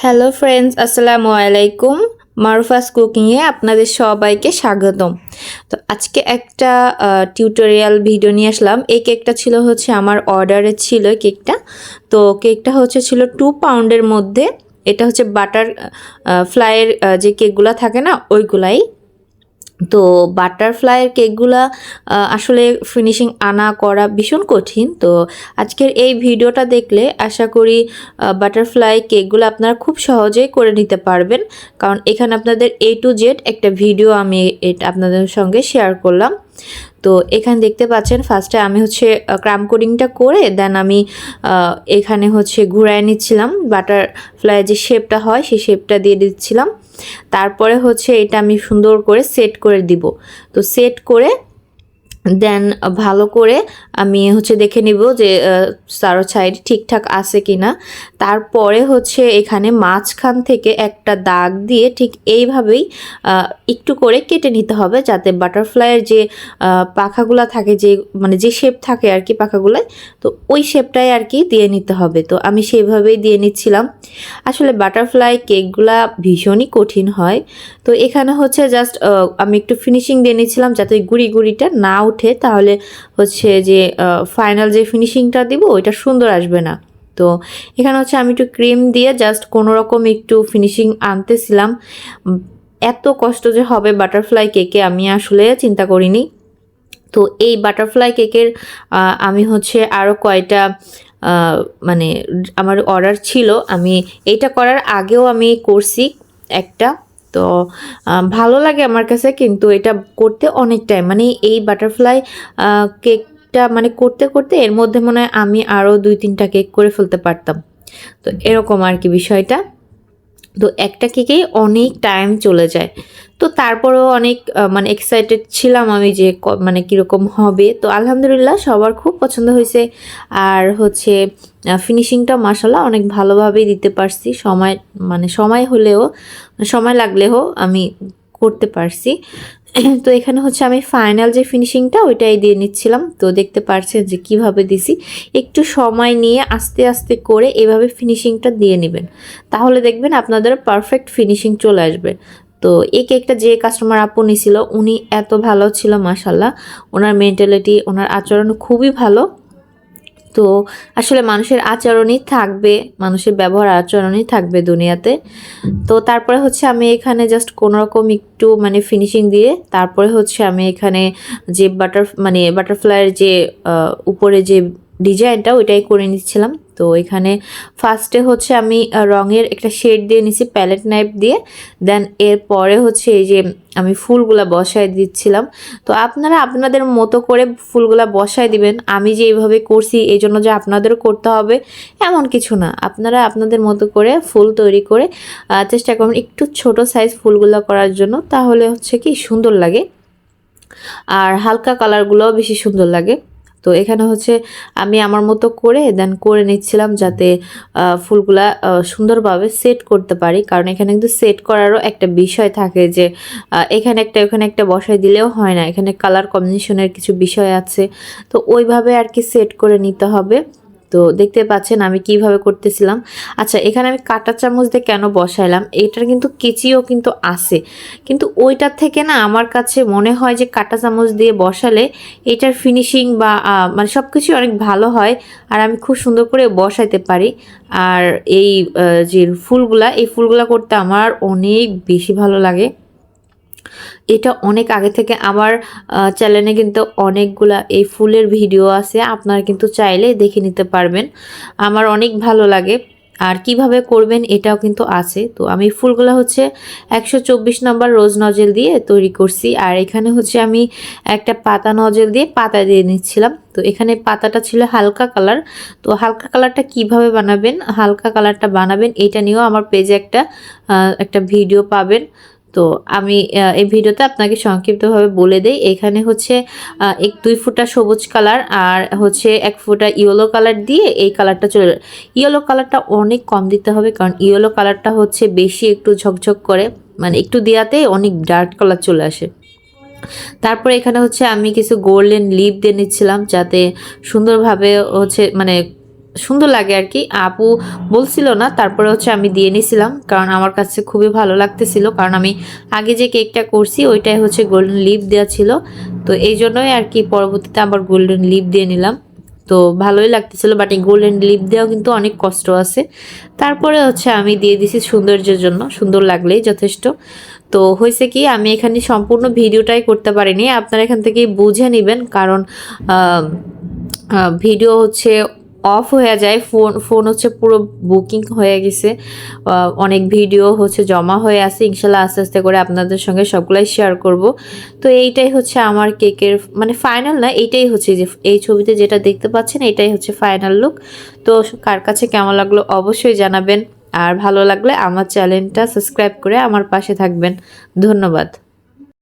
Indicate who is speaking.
Speaker 1: Hello friends, আসসালামু আলাইকুম। মারুফাস কুকিংয়ে আপনাদের সবাইকে স্বাগতম। তো আজকে একটা টিউটোরিয়াল ভিডিও নিয়ে আসলাম। এই কেকটা ছিল হচ্ছে আমার অর্ডারে ছিল কেকটা। তো কেকটা ছিল 2 পাউন্ডের মধ্যে। এটা হচ্ছে বাটার ফ্লাইয়ের যে কেকগুলো থাকে না ওইগুলাই। তো বাটারফ্লাইয়ের কেকগুলা আসলে ফিনিশিং আনা করা ভীষণ কঠিন। তো আজকের এই ভিডিওটা দেখলে আশা করি বাটারফ্লাই কেকগুলো আপনারা খুব সহজেই করে নিতে পারবেন, কারণ এখানে আপনাদের A to Z একটা ভিডিও আমি এটা আপনাদের সঙ্গে শেয়ার করলাম। তো এখানে দেখতে পাচ্ছেন ফার্স্টে আমি ক্রাম কোডিংটা করে দেন আমি এখানে ঘুরায় নিচ্ছিলাম, বাটারফ্লাই যে শেপটা হয় সেই শেপটা দিয়ে দিচ্ছিলাম। তারপরে এটা আমি সুন্দর করে সেট করে দিব। তো সেট করে দেন ভালো করে আমি দেখে নিব যে চারো সাইড ঠিকঠাক আছে কিনা। তারপরে এখানে মাঝখান থেকে একটা দাগ দিয়ে ঠিক এইভাবেই একটু করে কেটে নিতে হবে, যাতে বাটারফ্লাইয়ের যে পাখাগুলো থাকে, যে মানে যে শেপ থাকে আর কি পাখাগুলোয়, তো ওই শেপটাই আর কি দিয়ে নিতে হবে। তো আমি সেইভাবেই দিয়ে নিচ্ছিলাম। আসলে বাটারফ্লাই কেকগুলা ভীষণই কঠিন হয়। তো এখানে জাস্ট আমি একটু ফিনিশিং দিয়ে নিচ্ছিলাম, যাতে গুড়ি গুড়িটা না উঠে, তাহলে যে ফাইনাল যে ফিনিশিংটা দিব ওইটা সুন্দর আসবে না। তো এখানে আমি একটু ক্রিম দিয়ে জাস্ট কোনো রকম একটু ফিনিশিং আনতেছিলাম। এত কষ্ট যে হবে বাটারফ্লাই কেকে আমি আসলে চিন্তা করিনি। তো এই বাটারফ্লাই কেকের আমি আরও কয়টা মানে আমার অর্ডার ছিল, আমি এইটা করার আগেও আমি করছি একটা। তো ভালো লাগে আমার কাছে, কিন্তু এটা করতে অনেক টাইম, মানে এই বাটারফ্লাই কেকটা মানে করতে করতে এর মধ্যে মনে হয় আমি আরও 2-3টা কেক করে ফেলতে পারতাম। তো এরকম আর কি বিষয়টা। তো একটা কেকেই অনেক টাইম চলে যায়। তো তারপরেও অনেক মানে এক্সাইটেড ছিলাম আমি যে মানে কীরকম হবে। তো আলহামদুলিল্লাহ সবার খুব পছন্দ হয়েছে। আর ফিনিশিংটা মাশাআল্লাহ অনেক ভালোভাবেই দিতে পারছি। সময় হলেও, সময় লাগলেও আমি করতে পারছি। তো এখানে আমি ফাইনাল যে ফিনিশিংটা ওইটাই দিয়ে নিচ্ছিলাম। তো দেখতে পারছেন যে কিভাবে দিছি। একটু সময় নিয়ে আস্তে আস্তে করে এভাবে ফিনিশিংটা দিয়ে নেবেন, তাহলে দেখবেন আপনাদের পারফেক্ট ফিনিশিং চলে আসবে। তো এই কেকটা যে কাস্টমার আপু নিছিল উনি এত ভালো ছিল মাশাআল্লাহ, ওনার মেন্টালিটি, ওনার আচরণ খুবই ভালো। তো আসলে মানুষের আচরণই থাকবে, মানুষের ব্যবহার আচরণই থাকবে দুনিয়াতে। তো তারপরে আমি এখানে জাস্ট কোনোরকম একটু মানে ফিনিশিং দিয়ে তারপরে আমি এখানে যে বাটারফ্লাইয়ের যে উপরে যে ডিজাইনটা ওইটাই করে নিচ্ছিলাম। তো এখানে ফার্স্টে আমি রঙের একটা শেড দিয়ে নিছি প্যালেট নাইফ দিয়ে। দেন এরপরে এই যে আমি ফুলগুলা বসায় দিচ্ছিলাম। তো আপনারা আপনাদের মতো করে ফুলগুলা বসায় দিবেন। আমি যে এইভাবে করছি এই জন্য যে আপনাদেরও করতে হবে এমন কিছু না। আপনারা আপনাদের মতো করে ফুল তৈরি করে চেষ্টা করুন একটু ছোট সাইজ ফুলগুলা করার জন্য, তাহলে কি সুন্দর লাগে, আর হালকা কালারগুলোও বেশি সুন্দর লাগে। তো এখানে আমি আমার মতো করে দেন করে নিচ্ছিলাম, যাতে ফুলগুলা সুন্দরভাবে সেট করতে পারি, কারণ এখানে কিন্তু সেট করারও একটা বিষয় থাকে, যে এখানে একটা ওখানে একটা বসায় দিলেও হয় না, এখানে কালার কম্বিনেশনের কিছু বিষয় আছে। তো ওইভাবে আর কি সেট করে নিতে হবে। তো দেখতে পাচ্ছেন আমি কিভাবে করতেছিলাম। আচ্ছা, এখানে আমি কাঁটা চামচ দিয়ে কেন বসাইলাম, এটার কিন্তু কেচিও কিন্তু আছে, কিন্তু ওইটার থেকে না আমার কাছে মনে হয় যে কাঁটা চামচ দিয়ে বসালে এটার ফিনিশিং বা মানে সব কিছুই অনেক ভালো হয়, আর আমি খুব সুন্দর করে বসাইতে পারি। আর এই যে এই ফুলগুলা করতে আমার অনেক বেশি ভালো লাগে। এটা অনেক আগে থেকে আমার চ্যানেলে কিন্তু অনেকগুলা এই ফুলের ভিডিও আছে, আপনারা কিন্তু চাইলে দেখে নিতে পারবেন। আমার অনেক ভালো লাগে, আর কিভাবে করবেন এটাও কিন্তু আছে। তো আমি ফুলগুলো 124 নম্বর রোজ নজেল দিয়ে তৈরি করছি, আর এখানে আমি একটা পাতা নজেল দিয়ে পাতা দিয়ে নিচ্ছিলাম। তো এখানে পাতাটা ছিল হালকা কালার। তো হালকা কালারটা কিভাবে বানাবেন, হালকা কালারটা বানাবেন এটা নিয়েও আমার পেজে একটা ভিডিও পাবেন। তো আমি এই ভিডিওতে আপনাকে সংক্ষিপ্তভাবে বলে দেই। এখানে 2 ফোঁটা সবুজ কালার আর 1 ফোঁটা ইয়েলো কালার দিয়ে এই কালারটা চলে। ইয়েলো কালারটা অনেক কম দিতে হবে, কারণ ইয়েলো কালারটা বেশি একটু ঝকঝক করে, মানে একটু দেওয়াতে অনেক ডার্ক কালার চলে আসে। তারপরে এখানে আমি কিছু গোল্ডেন লিপ দিয়ে নিচ্ছিলাম, যাতে সুন্দরভাবে মানে সুন্দর লাগে আর কি। আপু বলছিল না, তারপরে হচ্ছে আমি দিয়ে নিছিলাম, কারণ আমার কাছে খুবই ভালো লাগতেছিল, কারণ আমি আগে যে কেকটা করছি ওইটাই হচ্ছে গোল্ডেন লিপ দেওয়া ছিল, তো এই জন্যই আর কি পরবর্তীতে আবার গোল্ডেন লিপ দিয়ে নিলাম। তো ভালোই লাগতেছিল, বাট এই গোল্ডেন লিপ দেওয়াও কিন্তু অনেক কষ্ট আছে। তারপরে হচ্ছে আমি দিয়ে দিছি সৌন্দর্যের জন্য, সুন্দর লাগলেই যথেষ্ট। তো হয়েছে কি, আমি এখানে সম্পূর্ণ ভিডিওটাই করতে পারিনি, আপনারা এখান থেকে বুঝে নেবেন, কারণ ভিডিও হচ্ছে অফ হয়ে যায়, ফোন হচ্ছে পুরো বুকিং হয়ে গেছে, অনেক ভিডিও হচ্ছে জমা হয়ে আছে। ইনশাল্লাহ আস্তে আস্তে করে আপনাদের সঙ্গে সবগুলাই শেয়ার করব। তো এইটাই হচ্ছে আমার কেকের মানে ফাইনাল না, এইটাই হচ্ছে যে এই ছবিতে যেটা দেখতে পাচ্ছেন এটাই হচ্ছে ফাইনাল লুক। তো কার কাছে কেমন লাগলো অবশ্যই জানাবেন, আর ভালো লাগলে আমার চ্যানেলটা সাবস্ক্রাইব করে আমার পাশে থাকবেন। ধন্যবাদ।